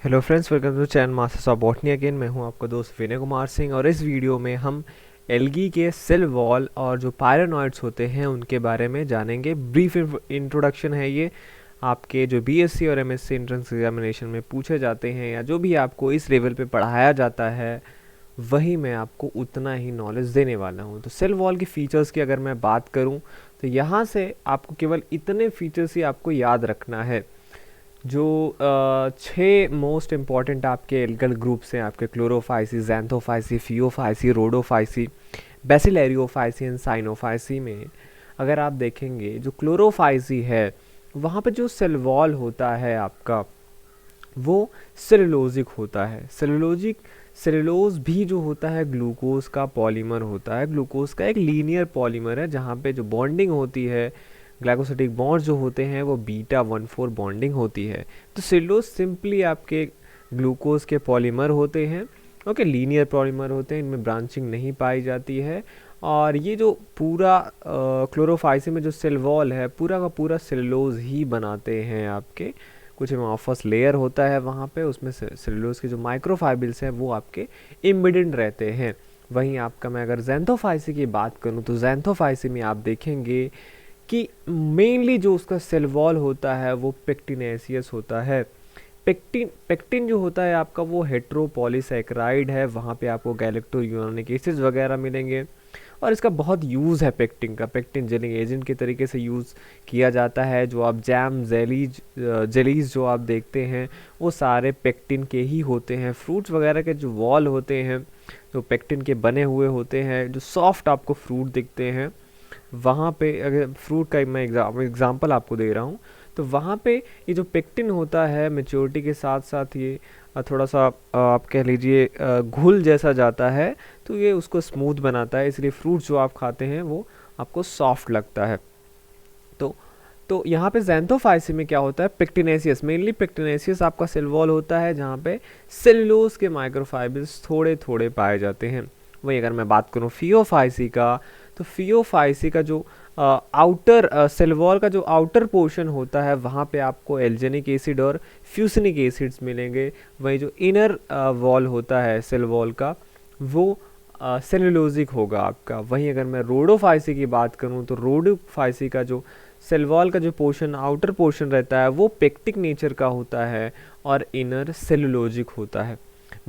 Hello friends, welcome to channel masters of botany again. मैं हूं आपका दोस्त विनय कुमार सिंह और इस वीडियो में हम एल्गी के सेल वॉल और जो पायरोनॉइड्स होते हैं उनके बारे में जानेंगे। ब्रीफ इंट्रोडक्शन है ये। आपके जो बीएससी और एमएससी एंट्रेंस एग्जामिनेशन में पूछे जाते हैं या जो भी आपको इस लेवल पे पढ़ाया जाता है वही मैं आपको उतना ही नॉलेज देने वाला हूँ। तो सेल वॉल की फ़ीचर्स की अगर मैं बात करूँ तो यहाँ से आपको केवल इतने फीचर्स ही आपको याद रखना है। जो 6 मोस्ट इम्पॉर्टेंट आपके एल्गल ग्रुप्स हैं, आपके chlorophyceae, xanthophyceae, phaeophyceae, rhodophyceae, bacillariophyceae and cyanophyceae में अगर आप देखेंगे जो क्लोरोफाइसी है वहाँ पे जो सेल वॉल होता है आपका वो सेलुलोजिक होता है। सेलुलोज भी जो होता है ग्लूकोज का पॉलीमर होता है। ग्लूकोज का एक लीनियर पॉलीमर है जहाँ पे जो बॉन्डिंग होती है, ग्लाइकोसिडिक बॉन्ड्स जो होते हैं वो β14 बॉन्डिंग होती है। तो सेलुलोज सिंपली आपके ग्लूकोज के पॉलीमर होते हैं। ओके, लीनियर पॉलीमर होते हैं, इनमें ब्रांचिंग नहीं पाई जाती है। और ये जो पूरा क्लोरोफाइसी में जो सेल वॉल है पूरा का पूरा सेलुलोज ही बनाते हैं आपके। कुछ अमॉर्फस लेयर होता है वहाँ पे, उसमें सेलुलोज के जो माइक्रोफाइबिल्स हैं वो आपके इम्बिडेंट रहते हैं। वहीं आपका मैं अगर जैंथोफाइसी की बात करूँ तो जैंथोफाइसी में आप देखेंगे कि मेनली जो उसका सेल वॉल होता है वो पेक्टिनेसियस होता है। पेक्टिन जो होता है आपका वो हेट्रोपॉलीसैकेराइड है। वहाँ पे आपको गैलेक्टोयूरोनिक एसिड्स वगैरह मिलेंगे और इसका बहुत यूज़ है। पेक्टिन का पेक्टिन जेलिंग एजेंट के तरीके से यूज़ किया जाता है। जो आप जैम जेलीज जो आप देखते हैं वो सारे पेक्टिन के ही होते हैं। फ्रूट्स वगैरह के जो वॉल होते हैं जो पेक्टिन के बने हुए होते हैं। जो सॉफ्ट आपको फ्रूट दिखते हैं वहाँ पे, अगर फ्रूट का मैं एग्जांपल आपको दे रहा हूँ तो वहाँ पे ये जो पेक्टिन होता है मेच्योरिटी के साथ साथ ये थोड़ा सा आप कह लीजिए घुल जैसा जाता है, तो ये उसको स्मूथ बनाता है, इसलिए फ्रूट जो आप खाते हैं वो आपको सॉफ्ट लगता है। तो तो यहाँ पे जैंथोफाइसी में क्या होता है, पेक्टिनेसियस, मेनली पेक्टिनेसियस आपका सेल वॉल होता है जहाँ पे सेलुलोज के माइक्रोफाइबर्स थोड़े थोड़े पाए जाते हैं। वही अगर मैं बात करूँ फियोफाइसी का, तो फियोफाइसी का जो आउटर सेल वॉल का जो आउटर पोर्शन होता है वहाँ पे आपको एल्जेनिक एसिड और फ्यूसनिक एसिड्स मिलेंगे। वही जो इनर वॉल होता है सेल वॉल का वो सेलुलोजिक होगा आपका। वहीं अगर मैं रोडोफाइसी की बात करूँ तो रोडोफाइसी का जो सेल वॉल का जो पोर्शन, आउटर पोर्शन रहता है वो पेक्टिक नेचर का होता है और इनर सेलुलोजिक होता है।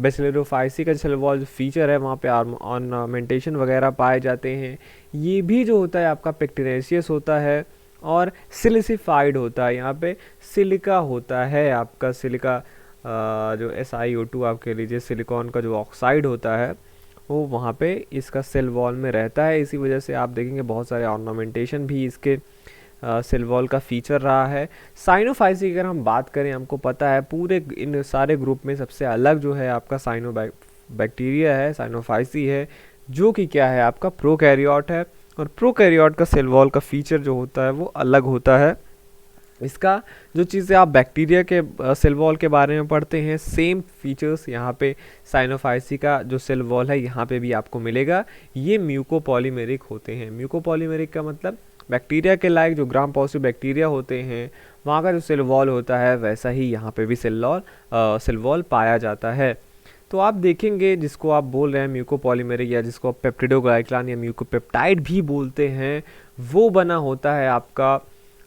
बेसिलेरोफाइसी का सेल वॉल जो फीचर है वहाँ पे ऑर्नामेंटेशन वगैरह पाए जाते हैं। ये भी जो होता है आपका पेक्टिनेशियस होता है और सिलिसिफाइड होता है। यहाँ पे सिलिका होता है आपका, सिलिका जो SiO2 आप कह लीजिए, सिलिकॉन का जो ऑक्साइड होता है वो वहाँ पे इसका सेल वॉल में रहता है। इसी वजह से आप देखेंगे बहुत सारे ऑर्नामेंटेशन भी इसके सेल वॉल का फीचर रहा है। साइनोफाइसी की अगर हम बात करें, हमको पता है पूरे इन सारे ग्रुप में सबसे अलग जो है आपका बैक्टीरिया है, साइनोफाइसी है, जो कि क्या है आपका प्रोकैरियोट है। और प्रोकैरियोट का सेल वॉल का फीचर जो होता है वो अलग होता है। इसका जो चीज़ें आप बैक्टीरिया के सेल वॉल के बारे में पढ़ते हैं सेम फीचर्स यहाँ पे साइनोफाइसी का जो सेल वॉल है यहाँ पे भी आपको मिलेगा। ये म्यूकोपॉलीमेरिक होते हैं। म्यूकोपॉलीमेरिक का मतलब बैक्टीरिया के लायक जो ग्राम पॉजिटिव बैक्टीरिया होते हैं वहाँ का जो सेल वॉल होता है वैसा ही यहाँ पे भी सेल वॉल पाया जाता है। तो आप देखेंगे जिसको आप बोल रहे हैं म्यूकोपॉलीमेरिक या जिसको आप पेप्टिडोग्लाइकान या म्यूकोपेप्टाइड भी बोलते हैं वो बना होता है आपका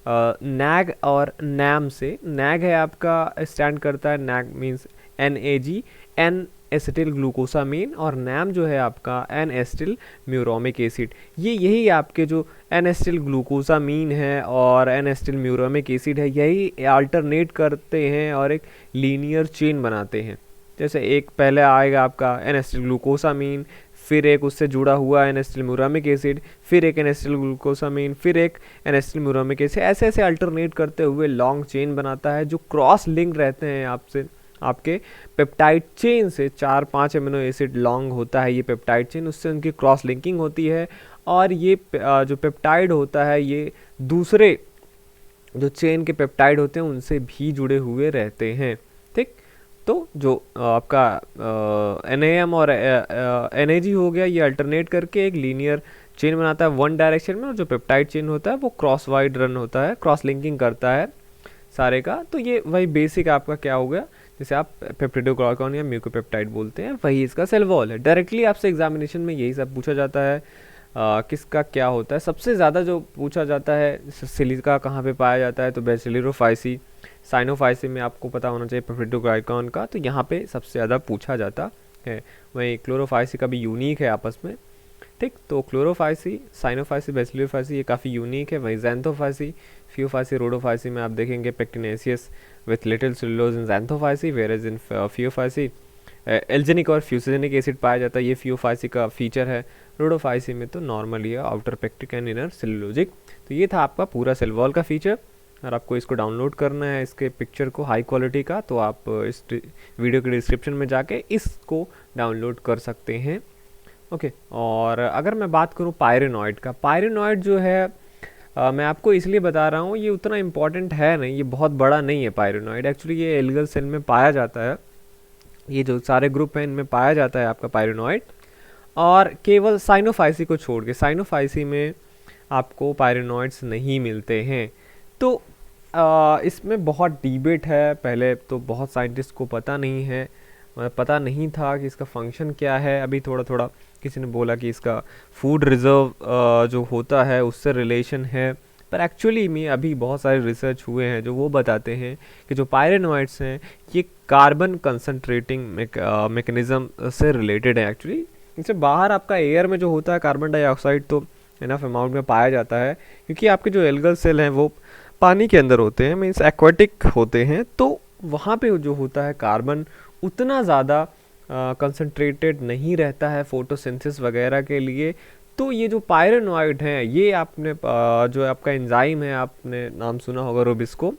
नैग और नैम से। नैग है आपका, स्टैंड करता है, NAG means NAG, N acetyl glucosamine, और नैम जो है आपका एन एसिटिल म्यूरोमिक एसिड। ये यही आपके जो एन एसिटिल ग्लूकोसामीन है और एन एसिटिल म्यूरोमिक एसिड है यही अल्टरनेट करते हैं और एक लीनियर चेन बनाते हैं। जैसे एक पहले आएगा आपका एन एसिटिल ग्लूकोसामीन, फिर एक उससे जुड़ा हुआ एन एसिटिल म्यूरामिक एसिड, फिर एक एन एसिटिल ग्लूकोसामीन, फिर एक एन एसिटिल म्यूरामिक एसिड, ऐसे ऐसे अल्टरनेट करते हुए लॉन्ग चेन बनाता है जो क्रॉस लिंक रहते हैं आपसे आपके पेप्टाइड चेन से। 4-5 अमीनो एसिड लॉन्ग होता है ये पेप्टाइड चेन, उससे उनकी क्रॉस लिंकिंग होती है और ये जो पेप्टाइड होता है ये दूसरे जो चेन के पेप्टाइड होते हैं उनसे भी जुड़े हुए रहते हैं। ठीक, तो जो आपका NAM और NAG हो गया, ये अल्टरनेट करके एक लीनियर चेन बनाता है वन डायरेक्शन में, और जो पेप्टाइड चेन होता है वो क्रॉस वाइड रन होता है, क्रॉस लिंकिंग करता है सारे का। तो ये वही बेसिक आपका क्या हो गया, जिसे आप पेप्टिडोग्लाइकॉन या म्यूकोपेप्टाइड बोलते हैं, वही इसका सेल वॉल है। डायरेक्टली आपसे एग्जामिनेशन में यही सब पूछा जाता है, किसका क्या होता है। सबसे ज़्यादा जो पूछा जाता है सिलिका कहाँ पे पाया जाता है, तो बैसिलोफाइसी, साइनोफाइसी में आपको पता होना चाहिए पेप्टिडोग्लाइकॉन का, तो यहाँ पे सबसे ज़्यादा पूछा जाता है। वहीं क्लोरोफाइसी का भी यूनिक है आपस में, ठीक। तो क्लोरोफाइसी, साइनोफाइसी, बैसिलोफाइसी ये काफ़ी यूनिक है। वहीं जैंथोफाइसी, फियोफाइसी, रोडोफाइसी में आप देखेंगे pectinaceous with little cellulose in xanthophyceae, whereas in phaeophyceae alginic और फ्यूसोजेनिक एसिड पाया जाता है, ये फियोफाइसी का फीचर है। रोडोफाइसी में तो नॉर्मली है outer pectic and inner cellulosic. तो ये था आपका पूरा सेल वॉल का फीचर। और आपको इसको डाउनलोड करना है, इसके पिक्चर को हाई क्वालिटी का, तो आप इस वीडियो के डिस्क्रिप्शन में जाके इसको डाउनलोड कर सकते हैं। ओके और अगर मैं बात करूँ पायरेनॉइड का, पायरेनॉइड जो है मैं आपको इसलिए बता रहा हूँ, ये उतना इम्पॉर्टेंट है नहीं, ये बहुत बड़ा नहीं है पायरेनॉइड। एक्चुअली ये एल्गल सेल में पाया जाता है, ये जो सारे ग्रुप हैं इनमें पाया जाता है आपका पायरेनॉइड। और केवल साइनोफाइसी को छोड़ के, साइनोफाइसी में आपको पायरेनॉइड्स नहीं मिलते हैं। तो इसमें बहुत डिबेट है। पहले तो बहुत साइंटिस्ट को पता नहीं था कि इसका फंक्शन क्या है। अभी थोड़ा थोड़ा किसी ने बोला कि इसका फूड रिजर्व जो होता है उससे रिलेशन है, पर एक्चुअली में अभी बहुत सारे रिसर्च हुए हैं जो वो बताते हैं कि जो पायरेनॉइड्स हैं ये कार्बन कंसंट्रेटिंग मैकेनिज्म से रिलेटेड है। एक्चुअली इससे बाहर आपका एयर में जो होता है कार्बन डाइऑक्साइड तो इनफ अमाउंट में पाया जाता है, क्योंकि आपके जो एल्गल सेल हैं वो पानी के अंदर होते हैं, मीन्स एक्वाटिक होते हैं, तो वहाँ पे जो होता है कार्बन उतना ज़्यादा कंसंट्रेटेड नहीं रहता है फोटोसिंथेसिस वगैरह के लिए। तो ये जो पायरेनॉइड हैं ये आपने जो आपका एंजाइम है, आपने नाम सुना होगा रोबिस्को,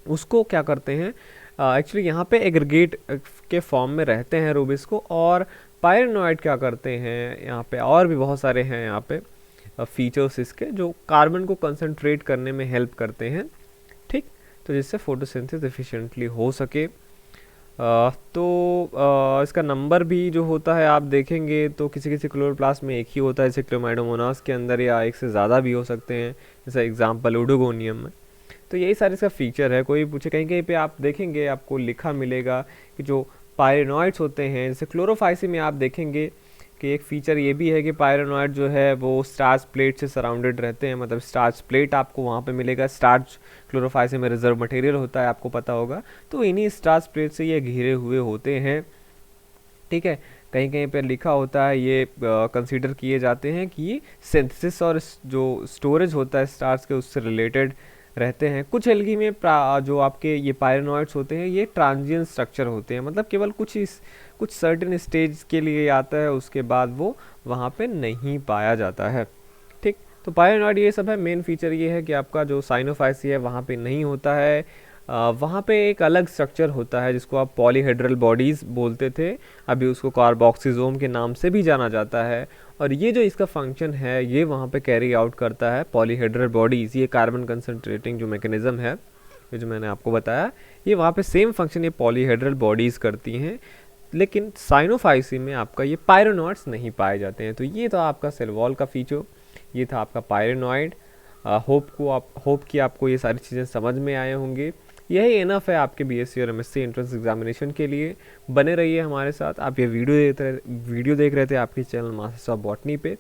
उसको क्या करते हैं एक्चुअली यहाँ पे एग्रीगेट के फॉर्म में रहते हैं रोबिस्को। और पायरेनॉइड क्या करते हैं, यहाँ पे और भी बहुत सारे हैं यहाँ पे फीचर्स इसके जो कार्बन को कंसंट्रेट करने में हेल्प करते हैं, ठीक। तो जिससे फोटोसिंथेसिस एफिशिएंटली हो सके। इसका नंबर भी जो होता है आप देखेंगे तो किसी किसी क्लोरोप्लास्ट में एक ही होता है, जैसे क्लोमाइडोमोनास के अंदर, या एक से ज़्यादा भी हो सकते हैं, जैसे एग्जांपल ओडोगोनियम में। तो यही सारे इसका फीचर है। कोई पूछे कहीं कहीं पे आप देखेंगे आपको लिखा मिलेगा कि जो पायरेनॉइड्स होते हैं, जैसे क्लोरोफाइसी में आप देखेंगे कि एक फ़ीचर ये भी है कि पायरेनॉइड जो है वो स्टार्च प्लेट से सराउंडेड रहते हैं, मतलब स्टार्च प्लेट आपको वहाँ पे मिलेगा। स्टार्च क्लोरोफाइसी में रिजर्व मटेरियल होता है, आपको पता होगा, तो इन्हीं स्टार्च प्लेट से ये घिरे हुए होते हैं, ठीक है। कहीं कहीं पर लिखा होता है, ये कंसीडर किए जाते हैं कि ये सिंथेसिस और जो स्टोरेज होता है स्टार्च के उससे रिलेटेड रहते हैं। कुछ एल्गी में जो आपके ये पायरेनॉइड्स होते हैं ये ट्रांजिएंट स्ट्रक्चर होते हैं, मतलब केवल कुछ सर्टेन स्टेज के लिए आता है, उसके बाद वो वहाँ पे नहीं पाया जाता है, ठीक। तो पायरेनॉइड ये सब है। मेन फीचर ये है कि आपका जो साइनोफाइसी है वहाँ पे नहीं होता है, वहाँ पे एक अलग स्ट्रक्चर होता है जिसको आप पॉलीहेड्रल बॉडीज़ बोलते थे, अभी उसको कार्बोक्सिलोम के नाम से भी जाना जाता है। और ये जो इसका फंक्शन है ये वहाँ पे कैरी आउट करता है पॉलीहेड्रल बॉडीज़। ये कार्बन कंसंट्रेटिंग जो मैकेनिज्म है, ये जो मैंने आपको बताया, ये वहाँ पे सेम फंक्शन ये पॉलीहेड्रल बॉडीज़ करती हैं। लेकिन साइनोफाइसी में आपका ये पायरेनॉइड्स नहीं पाए जाते हैं। तो ये था आपका सेल वॉल का फीचर, ये था आपका पायरेनॉइड। होप कि आपको ये सारी चीज़ें समझ में आए होंगे। यही इनफ है आपके बीएससी और एमएससी एंट्रेंस एग्जामिनेशन के लिए। बने रहिए हमारे साथ। आप ये वीडियो देख रहे थे आपके चैनल मास्टर्स ऑफ बॉटनी पे।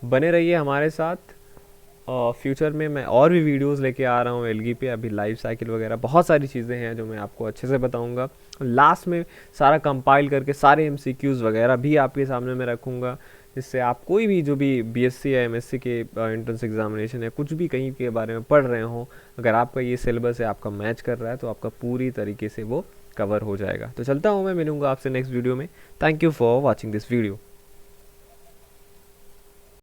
बने रहिए हमारे साथ। फ्यूचर में मैं और भी वीडियोस लेके आ रहा हूँ एल्गी पे। अभी लाइफ साइकिल वगैरह बहुत सारी चीज़ें हैं जो मैं आपको अच्छे से बताऊँगा। लास्ट में सारा कंपाइल करके सारे एमसीक्यूज़ वगैरह भी आपके सामने मैं रखूँगा, जिससे आप कोई भी जो भी बीएससी या एमएससी के एंट्रेंस एग्जामिनेशन है कुछ भी कहीं के बारे में पढ़ रहे हो, अगर आपका ये सिलेबस है आपका मैच कर रहा है तो आपका पूरी तरीके से वो कवर हो जाएगा। तो चलता हूँ मैं, मिलूँगा आपसे नेक्स्ट वीडियो में। Thank you for watching this video.